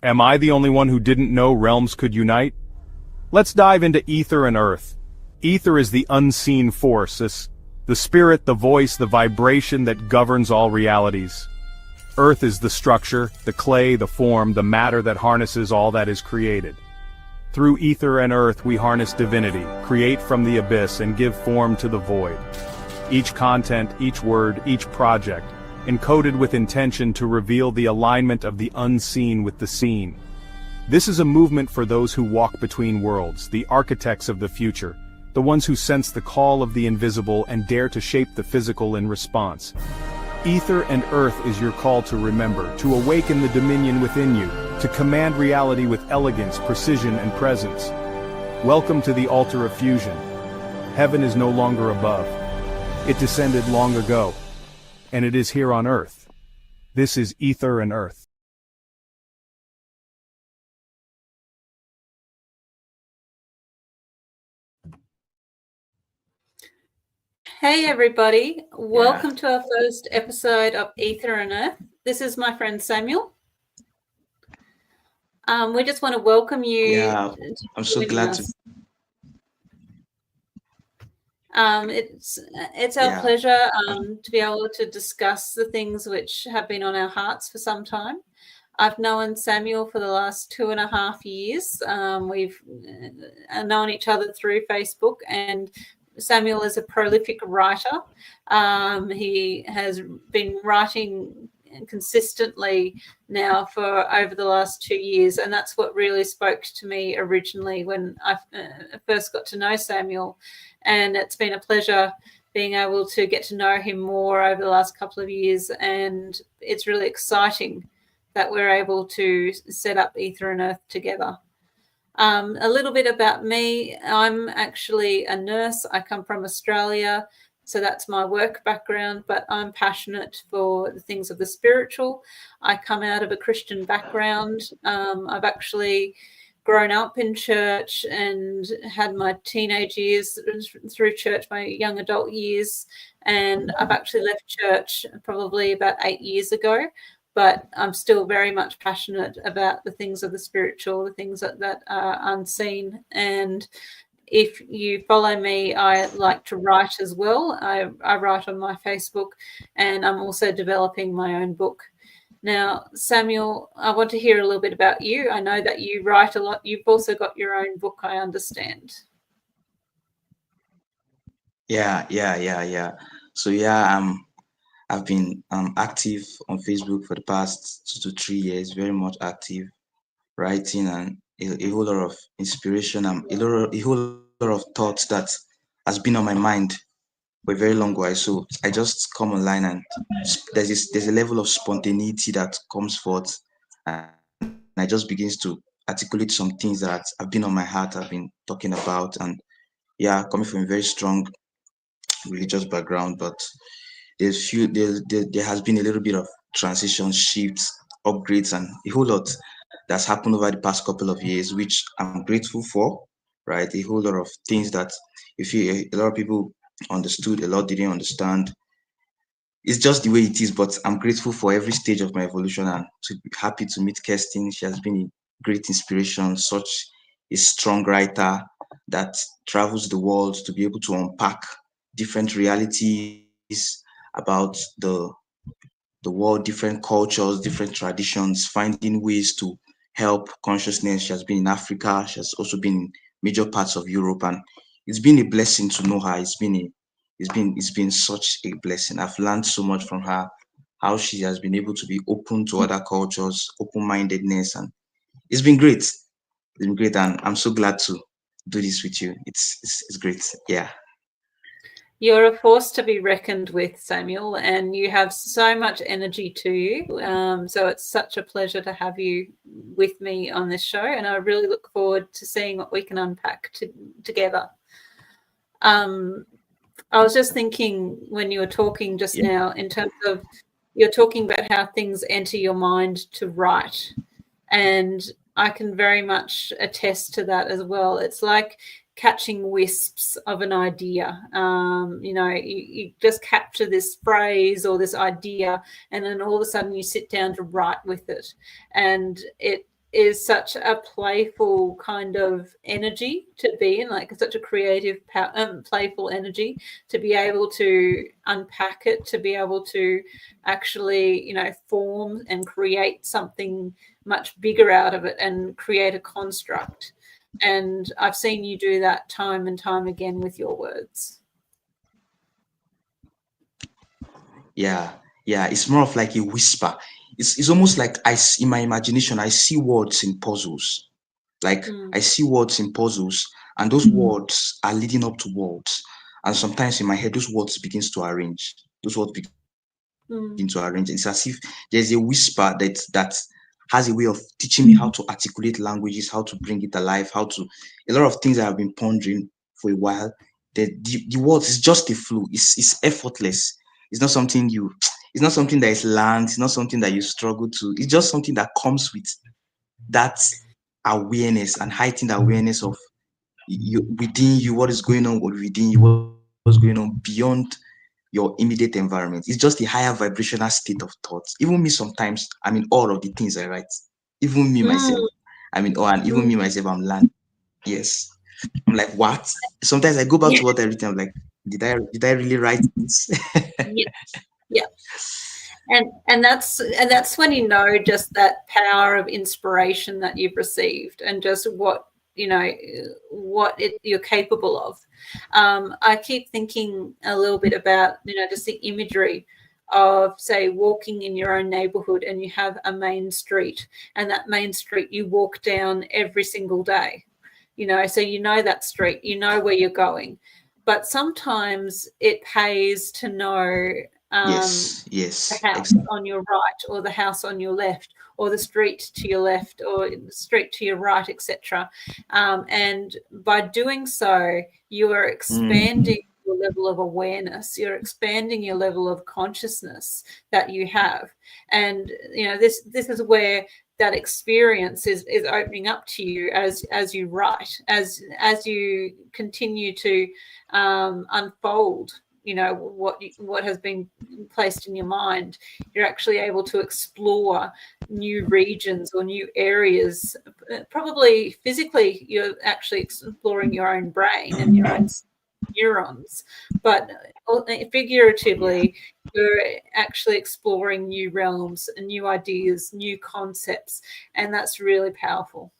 am I the only one who didn't know realms could unite? Let's dive into Aether and Earth. Aether is the unseen force, the spirit, the voice, the vibration that governs all realities. Earth is the structure, the clay, the form, the matter that harnesses all that is created. Through Aether and Earth we harness divinity, create from the abyss and give form to the void. Each content, each word, each project, encoded with intention to reveal the alignment of the unseen with the seen. This is a movement for those who walk between worlds, the architects of the future, the ones who sense the call of the invisible and dare to shape the physical in response. Aether and Earth is your call to remember, to awaken the dominion within you, to command reality with elegance, precision, and presence. Welcome to the altar of fusion. Heaven is no longer above. It descended long ago, and it is here on Earth. This is Aether and Earth. Hey everybody, welcome to our first episode of Aether and Earth. This is my friend Samuel. We just want to welcome you. Yeah, I'm so glad to. It's our pleasure to be able to discuss the things which have been on our hearts for some time. I've known Samuel for the last 2.5 years. We've known each other through Facebook, and Samuel is a prolific writer. He has been writing consistently now for over the last 2 years, and that's what really spoke to me originally when I first got to know Samuel. And it's been a pleasure being able to get to know him more over the last couple of years, and it's really exciting that we're able to set up Aether and Earth together. A little bit about me. I'm actually a nurse. I come from Australia, so that's my work background, but I'm passionate for the things of the spiritual. I come out of a Christian background. I've actually grown up in church and had my teenage years through church, my young adult years, and I've actually left church probably about 8 years ago. But I'm still very much passionate about the things of the spiritual, the things that are unseen. And if you follow me, I like to write as well. I write on my Facebook, and I'm also developing my own book. Now, Samuel, I want to hear a little bit about you. I know that you write a lot. You've also got your own book, I understand. Yeah. So I've been active on Facebook for the past 2 to 3 years, very much active, writing and a whole lot of inspiration and a whole lot of thoughts that has been on my mind for a very long while. So I just come online and there's a level of spontaneity that comes forth, and I just begins to articulate some things that have been on my heart, I've been talking about. And coming from a very strong religious background, but there has been a little bit of transition, shifts, upgrades, and a whole lot that's happened over the past couple of years, which I'm grateful for, right? A whole lot of things that a lot of people understood, a lot didn't understand. It's just the way it is, but I'm grateful for every stage of my evolution, and to be happy to meet Kirsten. She has been a great inspiration, such a strong writer that travels the world to be able to unpack different realities about the world, different cultures, different traditions, finding ways to help consciousness. She has been in Africa. She has also been in major parts of Europe, and it's been a blessing to know her. It's been such a blessing. I've learned so much from her, how she has been able to be open to other cultures, open-mindedness, and it's been great. It's been great, and I'm so glad to do this with you. It's great. Yeah. You're a force to be reckoned with, Samuel, and you have so much energy to you. So it's such a pleasure to have you with me on this show, and I really look forward to seeing what we can unpack together. I was just thinking when you were talking just now, in terms of you're talking about how things enter your mind to write, and I can very much attest to that as well. It's like catching wisps of an idea. You just capture this phrase or this idea, and then all of a sudden you sit down to write with it, and it is such a playful kind of energy to be in, like such a creative, playful energy, to be able to unpack it, to be able to actually, you know, form and create something much bigger out of it and create a construct. And I've seen you do that time and time again with your words. Yeah, yeah, it's more of like a whisper. It's almost like in my imagination, I see words in puzzles. Like I see words in puzzles, and those words are leading up to words. And sometimes in my head, those words begins to arrange. Those words begin to arrange. It's as if there's a whisper that has a way of teaching me how to articulate languages, how to bring it alive, how to a lot of things I have been pondering for a while. The words is just a flow. It's effortless. It's not something it's not something that is learned. It's not something that you struggle to. It's just something that comes with that awareness and heightened awareness of you within you, what is going on within you, what's going on beyond your immediate environment. It's just a higher vibrational state of thoughts. Even me sometimes, I'm in awe of the things I write. Even me myself, I'm in awe, and even me myself, I'm learning. Yes. I'm like, what? Sometimes I go back to what I written. I'm like, did I really write this? Yeah. Yeah. And that's when you know just that power of inspiration that you've received, and just what, you know, you're capable of. I keep thinking a little bit about, you know, just the imagery of, say, walking in your own neighborhood, and you have a main street, and that main street you walk down every single day, you know, so you know that street, you know where you're going. But sometimes it pays to know Yes, the house exactly. on your right, or the house on your left, or the street to your left, or the street to your right, etc. And by doing so, you are expanding your level of awareness. You're expanding your level of consciousness that you have. And, you know, this is where that experience is opening up to you as you write, as you continue to unfold, you know, what has been placed in your mind. You're actually able to explore new regions or new areas. Probably physically, you're actually exploring your own brain and your own neurons, but figuratively, you're actually exploring new realms and new ideas, new concepts, and that's really powerful.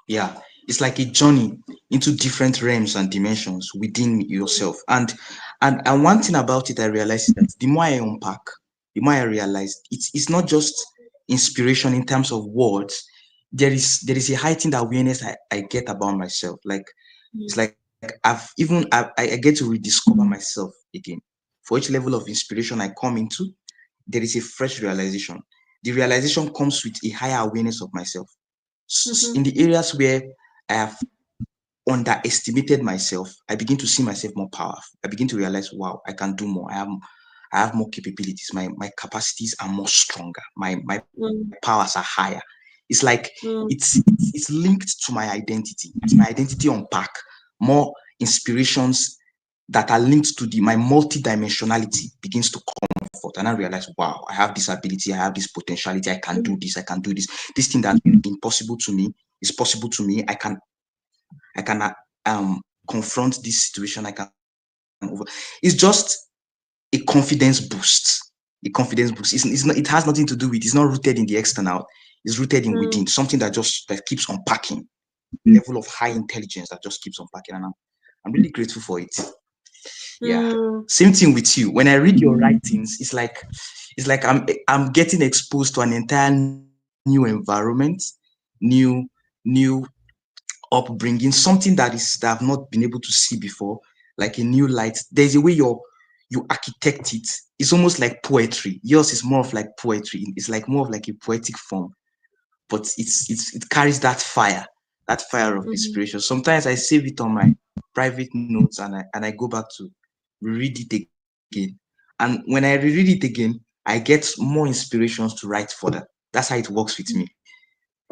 Yeah, it's like a journey into different realms and dimensions within yourself. And one thing about it I realized is that the more I unpack, the more I realize it's not just inspiration in terms of words. There is a heightened awareness I get about myself. Like it's like I get to rediscover myself again. For each level of inspiration I come into, there is a fresh realization. The realization comes with a higher awareness of myself. In the areas where I have underestimated myself, I begin to see myself more powerful. I begin to realize, wow, I can do more. I have more capabilities. My capacities are more stronger. My powers are higher. It's like it's linked to my identity. It's my identity unpack. More inspirations that are linked to my multidimensionality begins to come forth, and I realize, wow, I have this ability, I have this potentiality, I can do this, I can do this. This thing that's been impossible to me is possible to me. I can confront this situation. I can over. It's just a confidence boost. A confidence boost. It's not. It has nothing to do with. It's not rooted in the external. It's rooted in within. Something that keeps unpacking. Level of high intelligence that just keeps unpacking, and I'm really grateful for it. Yeah. Same thing with you. When I read your writings, it's like I'm getting exposed to an entire new environment, new upbringing, something that I've not been able to see before, like a new light. There's a way you architect it. It's almost like poetry. Yours is more of like poetry. It's like more of like a poetic form, but it carries that fire of inspiration. Sometimes I save it on my private notes, and I go back to read it again. And when I reread it again, I get more inspirations to write further. That's how it works with me.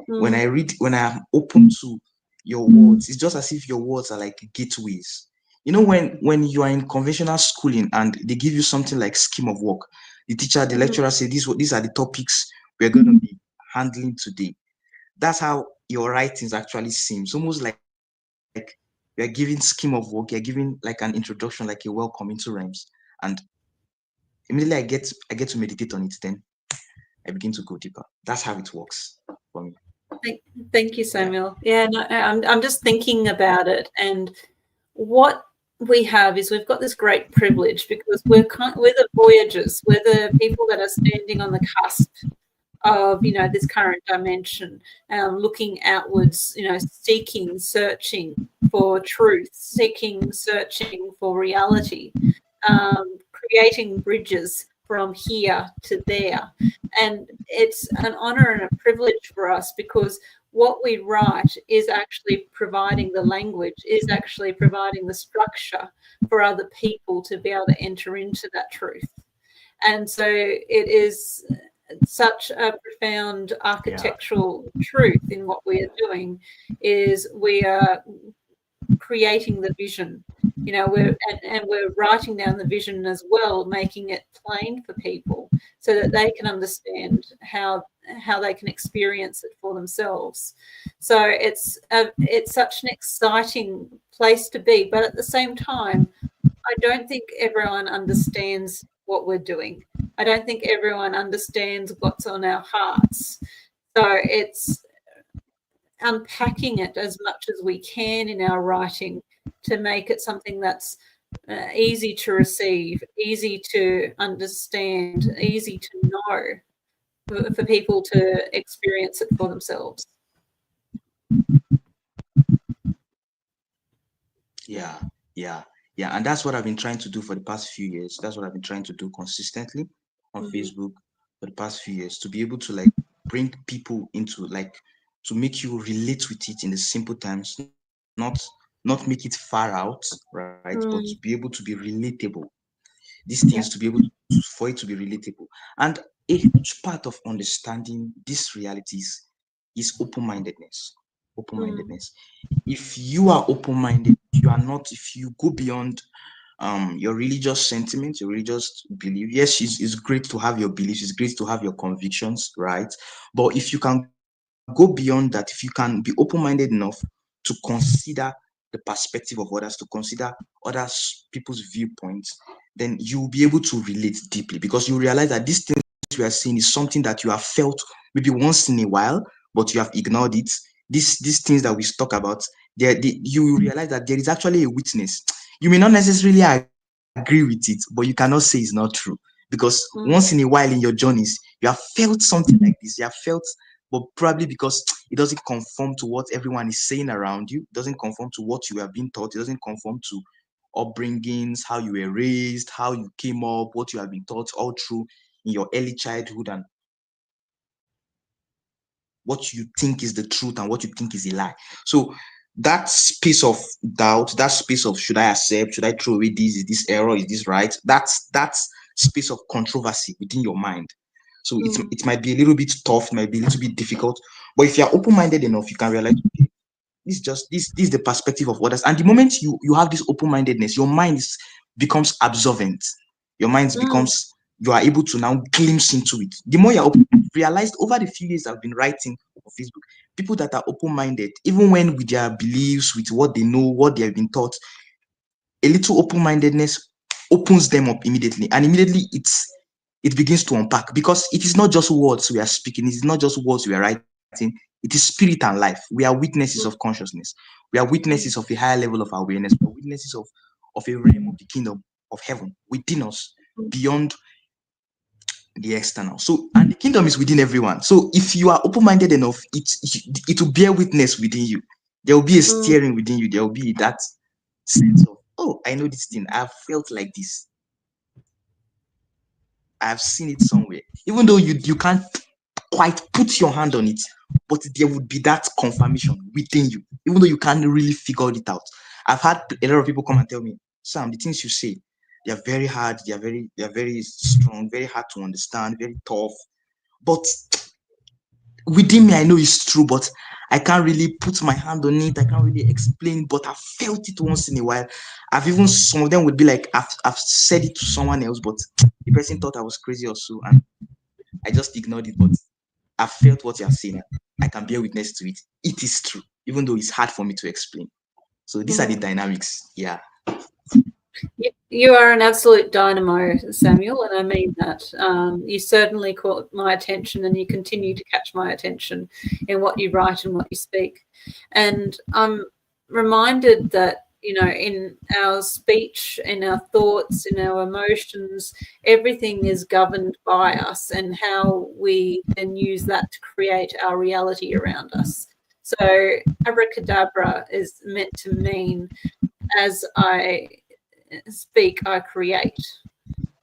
When I'm open to your words, it's just as if your words are like gateways. You know, when you are in conventional schooling and they give you something like scheme of work, The teacher, the Mhm. lecturer say these are the topics we're going to be handling today. That's how your writings actually seem. It's almost like you're giving scheme of work, you're giving like an introduction, like a welcome into rhymes. And immediately I get to meditate on it, then I begin to go deeper. That's how it works for me. Thank you, Yeah. Samuel. Yeah, no, I'm just thinking about it, and what we have is we've got this great privilege because we're the voyagers, we're the people that are standing on the cusp of this current dimension, looking outwards, seeking, searching for truth, searching for reality, creating bridges from here to there. And it's an honor and a privilege for us because what we write is actually providing the language, is actually providing the structure for other people to be able to enter into that truth. And so it is such a profound architectural truth in what we are doing, is we are creating the vision. We're writing down the vision as well, making it plain for people so that they can understand how they can experience it for themselves. So it's such an exciting place to be, but at the same time, I don't think everyone understands what we're doing. I don't think everyone understands what's on our hearts. So it's unpacking it as much as we can in our writing to make it something that's easy to receive, easy to understand, easy to know, for people to experience it for themselves. Yeah, yeah, yeah. And that's what I've been trying to do for the past few years. That's what I've been trying to do consistently on Facebook for the past few years, to be able to like bring people into like to make you relate with it in the simple terms, not make it far out, right? But to be able to be relatable. These things to be able for it to be relatable. And a huge part of understanding these realities is open-mindedness. Open-mindedness. If you are open-minded, you are not, if you go beyond your religious sentiments, your religious belief. Yes, it's great to have your beliefs, it's great to have your convictions, right? But if you can go beyond that, if you can be open-minded enough to consider the perspective of others, to consider others people's viewpoints, then you'll be able to relate deeply, because you realize that these things we are seeing is something that you have felt maybe once in a while, but you have ignored it. These things that we talk about, you realize that there is actually a witness. You may not necessarily agree with it, but you cannot say it's not true, because once in a while in your journeys, you have felt something like this. You have felt, but probably because it doesn't conform to what everyone is saying around you, it doesn't conform to what you have been taught, it doesn't conform to upbringings, how you were raised, how you came up, what you have been taught all through in your early childhood, and what you think is the truth and what you think is a lie. So that space of doubt, that space of should I accept, should I throw away this, is this error, is this right? That's space of controversy within your mind. So it might be a little bit tough, it might be a little bit difficult, but if you're open-minded enough, you can realize, okay, this is the perspective of others. And the moment you have this open-mindedness, your mind becomes absorbent. Your mind becomes, you are able to now glimpse into it. The more you're open, I've realized over the few years I've been writing on Facebook, people that are open-minded, even when with their beliefs, with what they know, what they have been taught, a little open-mindedness opens them up immediately, and immediately it begins to unpack, because it is not just words we are speaking, it is not just words we are writing, it is spirit and life. We are witnesses of consciousness, we are witnesses of a higher level of awareness, we are witnesses of a realm of the kingdom of heaven within us, beyond the external. So, and the kingdom is within everyone. So if you are open-minded enough, it will bear witness within you. There will be a steering within you. There will be that sense of, oh, I know this thing, I've felt like this, I've seen it somewhere, even though you can't quite put your hand on it, but there would be that confirmation within you, even though you can't really figure it out. I've had a lot of people come and tell me, Sam, the things you say, they are very hard, they are very strong, very hard to understand, very tough. But within me, I know it's true, but I can't really put my hand on it. I can't really explain, but I felt it once in a while. I've even, some of them would be like, I've said it to someone else, but the person thought I was crazy or so, and I just ignored it. But I felt what you're saying. I can bear witness to it. It is true, even though it's hard for me to explain. So these are the dynamics. Yeah. You are an absolute dynamo, Samuel, and I mean that. You certainly caught my attention, and you continue to catch my attention in what you write and what you speak. And I'm reminded that, in our speech, in our thoughts, in our emotions, everything is governed by us and how we then use that to create our reality around us. So abracadabra is meant to mean, as I speak, I create.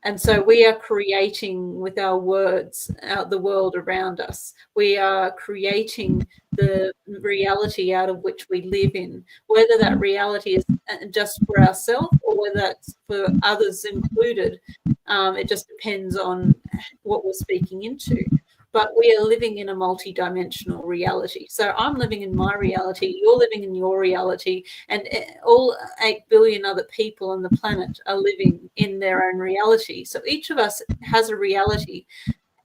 And so we are creating with our words out the world around us. We are creating the reality out of which we live in, whether that reality is just for ourselves or whether that's for others included. It just depends on what we're speaking into. But we are living in a multi-dimensional reality. So I'm living in my reality, you're living in your reality, and all 8 billion other people on the planet are living in their own reality. So each of us has a reality.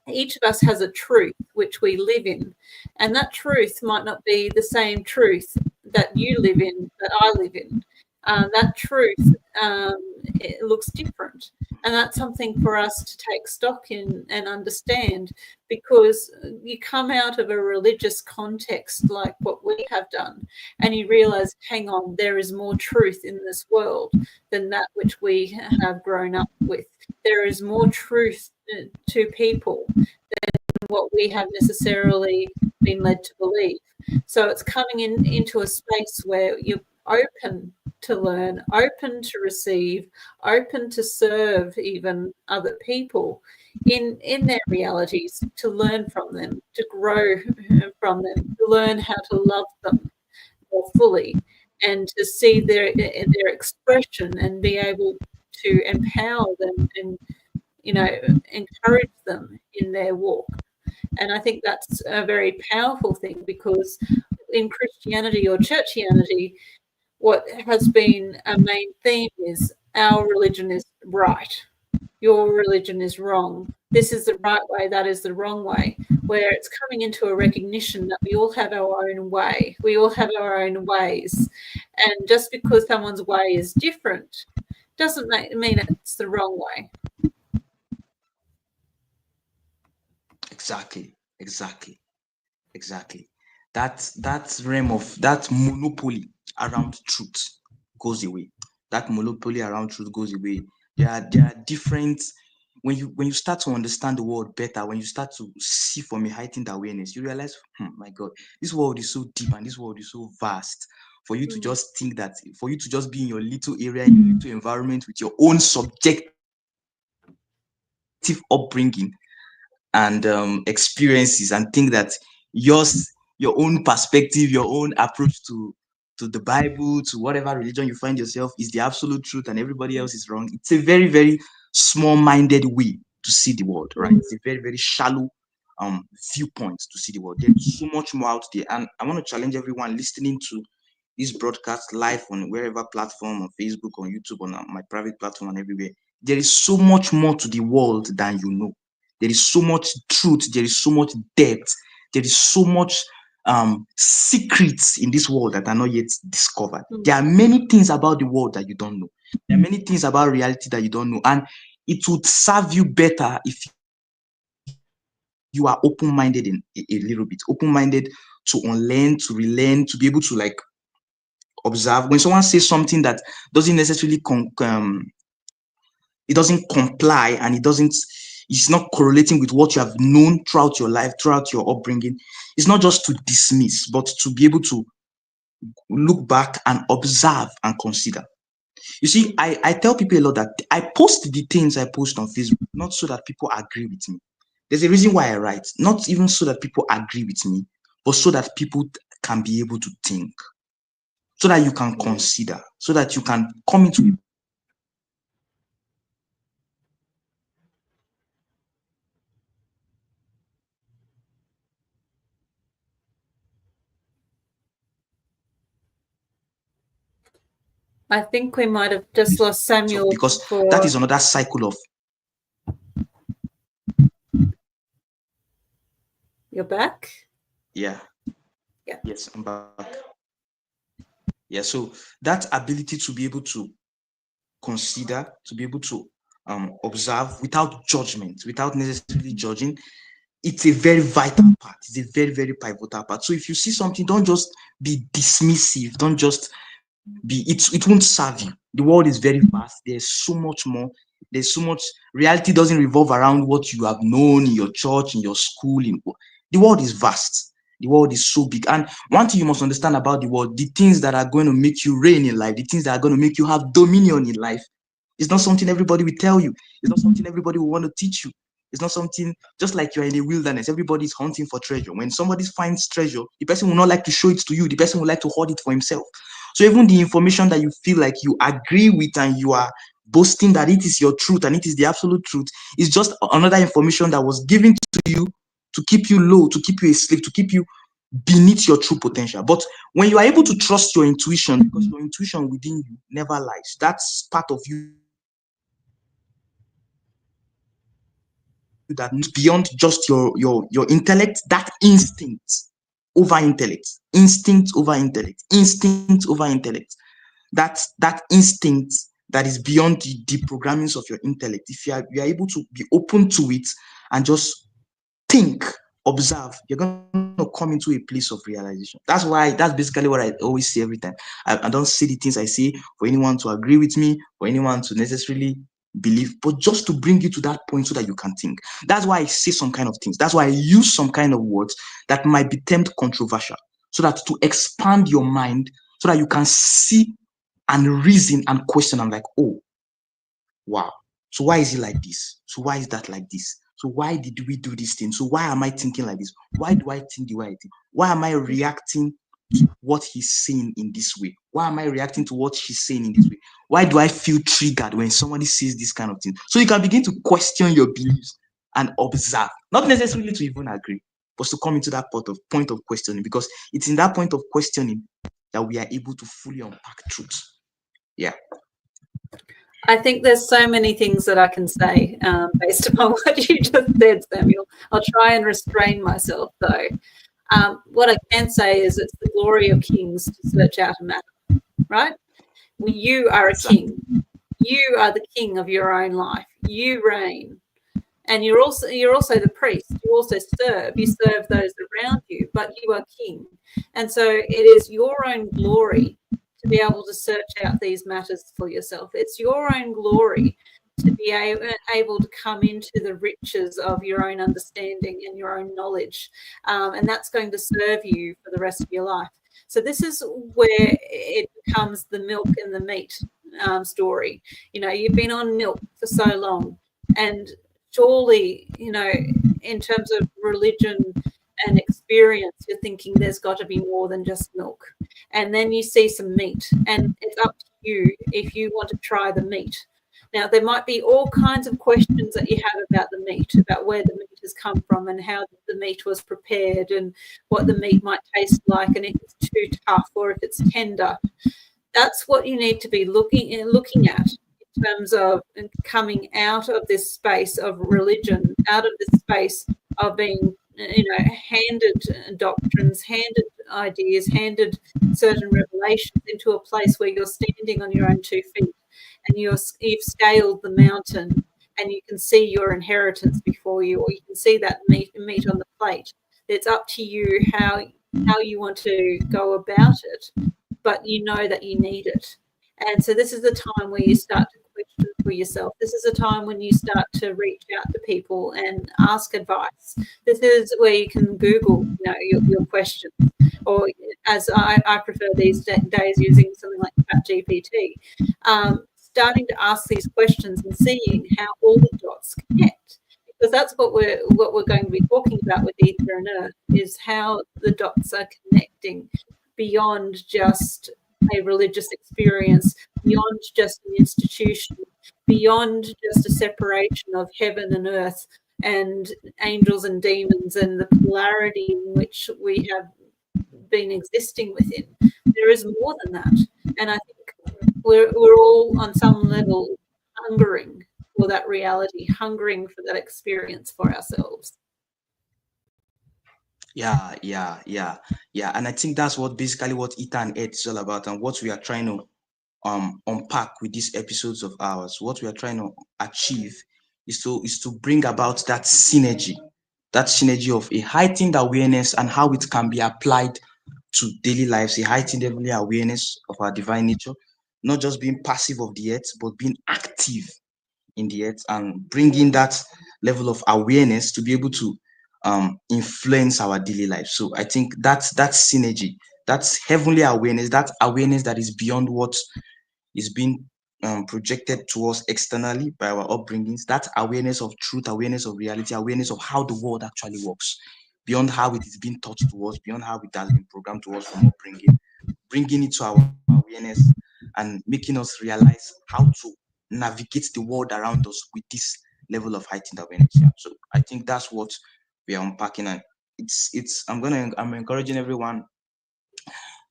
Each of us has a truth which we live in. And that truth might not be the same truth that you live in, that I live in. That truth, it looks different. And that's something for us to take stock in and understand, because you come out of a religious context like what we have done, and you realize, hang on, there is more truth in this world than that which we have grown up with. There is more truth to people than what we have necessarily been led to believe. So it's coming into a space where you're open to learn, open to receive, open to serve even other people in their realities, to learn from them, to grow from them, to learn how to love them more fully, and to see their expression and be able to empower them and encourage them in their walk. And I think that's a very powerful thing, because in Christianity or churchianity, what has been a main theme is our religion is right, your religion is wrong, this is the right way, that is the wrong way, where it's coming into a recognition that we all have our own way, we all have our own ways, and just because someone's way is different doesn't mean it's the wrong way. Exactly. That realm of that monopoly around truth goes away. That monopoly around truth goes away. There are different, when you start to understand the world better, when you start to see from a heightened awareness, you realize, my God, this world is so deep and this world is so vast. For you to just think that, for you to just be in your little area, in your little environment with your own subjective upbringing and experiences, and think that your own perspective, your own approach to the Bible, to whatever religion you find yourself, is the absolute truth and everybody else is wrong. It's a very, very small-minded way to see the world, right? It's a very, very shallow viewpoint to see the world. There's so much more out there, and I want to challenge everyone listening to this broadcast live on wherever platform, on Facebook, on YouTube, on my private platform, and everywhere. There is so much more to the world than you know. There is so much truth. There is so much depth. There is so much secrets in this world that are not yet discovered. There are many things about the world that you don't know. There are many things about reality that you don't know. And it would serve you better if you are open-minded in a little bit, open-minded to unlearn, to relearn, to be able to like observe. When someone says something that doesn't necessarily it doesn't comply, and it's not correlating with what you have known throughout your life, throughout your upbringing, it's not just to dismiss, but to be able to look back and observe and consider. You see, I tell people a lot that I post the things I post on Facebook, not so that people agree with me. There's a reason why I write, not even so that people agree with me, but so that people can be able to think, so that you can consider, so that you can come into I think we might have just lost Samuel. So, because that is another cycle of. You're back? Yeah. Yeah. Yes, I'm back. Yeah, so that ability to be able to consider, to be able to observe without judgment, without necessarily judging, it's a very vital part. It's a very, very pivotal part. So if you see something, don't just be dismissive. Don't just be, it won't serve you. The world is very vast. There's so much more. There's so much. Reality doesn't revolve around what you have known in your church, in your school. The world is vast. The world is so big. And one thing you must understand about the world, the things that are going to make you reign in life, the things that are going to make you have dominion in life, it's not something everybody will tell you. It's not something everybody will want to teach you. It's not something, just like you're in a wilderness, everybody's hunting for treasure. When somebody finds treasure, the person will not like to show it to you. The person will like to hoard it for himself. So even the information that you feel like you agree with and you are boasting that it is your truth and it is the absolute truth is just another information that was given to you to keep you low, to keep you a slave, to keep you beneath your true potential. But when you are able to trust your intuition, because your intuition within you never lies, that's part of you that beyond just your intellect, that instinct over intellect, instinct over intellect, instinct over intellect, that instinct that is beyond the programmings of your intellect. If you are able to be open to it and just think, observe, you're going to come into a place of realization. That's basically what I always say every time. I don't say the things I say for anyone to agree with me, for anyone to necessarily believe, but just to bring you to that point so that you can think. That's why I say some kind of things. That's why I use some kind of words that might be termed controversial, so that to expand your mind, so that you can see and reason and question. I'm like, oh, wow. So why is it like this? So why is that like this? So why did we do this thing? So why am I thinking like this? Why do I think the way I think? Why am I reacting to what he's saying in this way? Why am I reacting to what she's saying in this way? Why do I feel triggered when somebody says this kind of thing? So you can begin to question your beliefs and observe, not necessarily to even agree, but to come into that point of questioning, because it's in that point of questioning that we are able to fully unpack truth. Yeah. I think there's so many things that I can say based upon what you just said, Samuel. I'll try and restrain myself, though. What I can say is it's the glory of kings to search out a matter, right? You are a king. You are the king of your own life. You reign. And you're also the priest. You also serve. You serve those around you, but you are king. And so it is your own glory to be able to search out these matters for yourself. It's your own glory to be able to come into the riches of your own understanding and your own knowledge. And that's going to serve you for the rest of your life. So this is where it becomes the milk and the meat story. You know, you've been on milk for so long, and surely, you know, in terms of religion and experience, you're thinking there's got to be more than just milk. And then you see some meat, and it's up to you if you want to try the meat. Now, there might be all kinds of questions that you have about the meat, about where the meat has come from and how the meat was prepared and what the meat might taste like, and if it's too tough or if it's tender. That's what you need to be looking at in terms of coming out of this space of religion, out of this space of being, you know, handed doctrines, handed ideas, handed certain revelations into a place where you're standing on your own 2 feet and you've scaled the mountain and you can see your inheritance before you, or you can see that meat on the plate. It's up to you how you want to go about it, but you know that you need it. And so this is the time where you start to question for yourself. This is a time when you start to reach out to people and ask advice. This is where you can Google, you know, your questions, or as I prefer these days, using something like ChatGPT, starting to ask these questions and seeing how all the dots connect. Because that's what we're going to be talking about with Aether and Earth, is how the dots are connecting beyond just a religious experience, beyond just an institution, beyond just a separation of heaven and earth and angels and demons and the polarity in which we have been existing within. There is more than that. And I think we're all on some level hungering for that reality, hungering for that experience for ourselves. Yeah, and I think that's what basically what Aether and Earth is all about, and what we are trying to unpack with these episodes of ours. What we are trying to achieve is to bring about that synergy of a heightened awareness and how it can be applied to daily lives, a heightened heavenly awareness of our divine nature, not just being passive of the earth, but being active in the earth, and bringing that level of awareness to be able to influence our daily life. So I think that's synergy, that's heavenly awareness, that awareness that is beyond what is being projected to us externally by our upbringings, that awareness of truth, awareness of reality, awareness of how the world actually works, beyond how it is being taught to us, beyond how it has been programmed to us from upbringing, bringing it to our awareness and making us realize how to navigate the world around us with this level of heightened awareness. Yeah. So I think that's what we are unpacking, and I'm encouraging everyone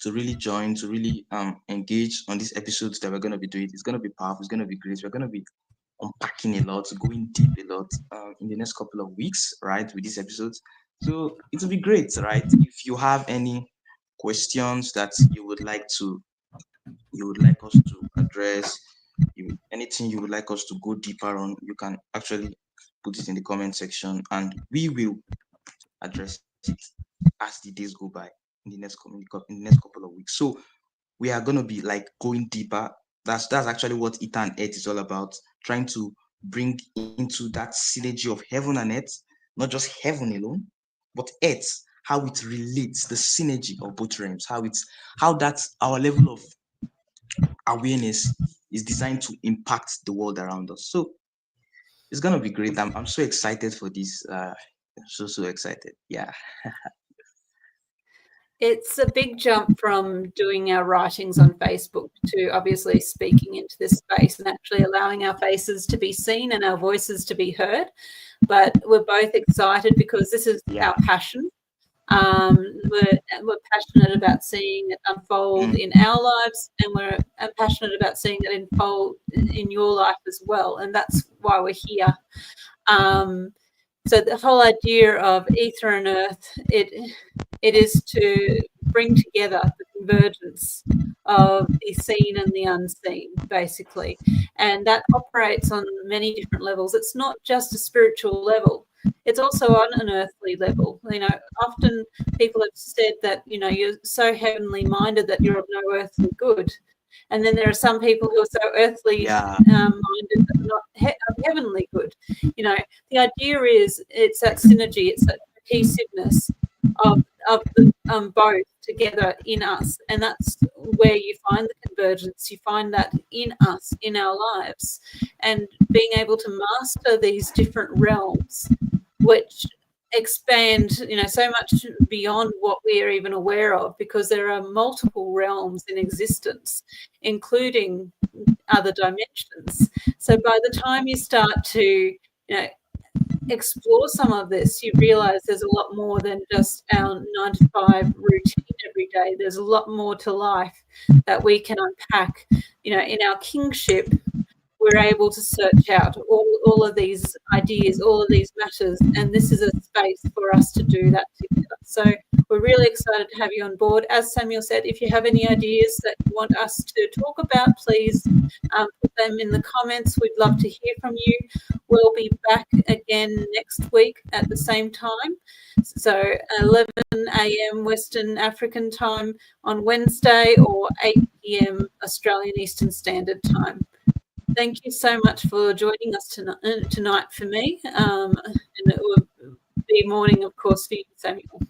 to really join, to really engage on these episodes that we're going to be doing. It's going to be powerful, it's going to be great. We're going to be unpacking a lot, going deep a lot in the next couple of weeks, right, with these episodes. So it will be great, right? If you have any questions that you would like us to address, anything you would like us to go deeper on, you can actually put it in the comment section, and we will address it as the days go by in the next couple of weeks. So we are going to be like going deeper. That's actually what Aether and Earth is all about, trying to bring into that synergy of heaven and earth, not just heaven alone, but earth, how it relates, the synergy of both realms, how that's our level of awareness is designed to impact the world around us. So it's gonna be great. I'm so excited for this. So excited. Yeah. It's a big jump from doing our writings on Facebook to obviously speaking into this space and actually allowing our faces to be seen and our voices to be heard. But we're both excited because this is our passion. We're passionate about seeing it unfold in our lives, and we're passionate about seeing it unfold in your life as well. And that's why we're here. So the whole idea of Aether and Earth, it is to bring together the convergence of the seen and the unseen, basically. And that operates on many different levels. It's not just a spiritual level. It's also on an earthly level. You know, often people have said that, you know, you're so heavenly minded that you're of no earthly good. And then there are some people who are so earthly minded but not heavenly good. You know, the idea is it's that synergy, it's that cohesiveness of the both together in us, and that's where you find the convergence. You find that in us, in our lives, and being able to master these different realms, which expand, you know, so much beyond what we are even aware of, because there are multiple realms in existence, including other dimensions. So by the time you start to, you know, explore some of this, you realize there's a lot more than just our 9 to 5 routine every day. There's a lot more to life that we can unpack. You know, in our kingship, we're able to search out all of these ideas, all of these matters, and this is a space for us to do that together. So we're really excited to have you on board. As Samuel said, if you have any ideas that you want us to talk about, please put them in the comments. We'd love to hear from you. We'll be back again next week at the same time. So 11 a.m. Western African time on Wednesday, or 8 p.m. Australian Eastern Standard Time. Thank you so much for joining us tonight for me, and it will be morning, of course, for you, Samuel.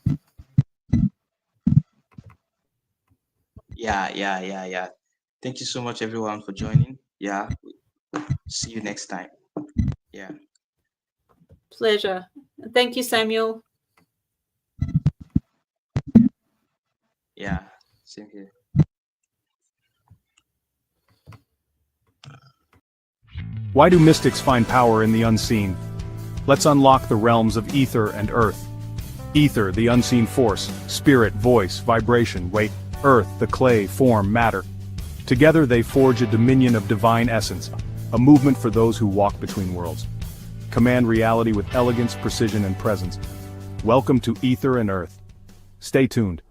Yeah. Thank you so much, everyone, for joining. Yeah. See you next time. Yeah. Pleasure. Thank you, Samuel. Yeah. Same here. Why do mystics find power in the unseen? Let's unlock the realms of Aether and Earth. Aether, the unseen force, spirit, voice, vibration, weight. Earth, the clay, form, matter. Together they forge a dominion of divine essence, a movement for those who walk between worlds. Command reality with elegance, precision, and presence. Welcome to Aether and Earth. Stay tuned.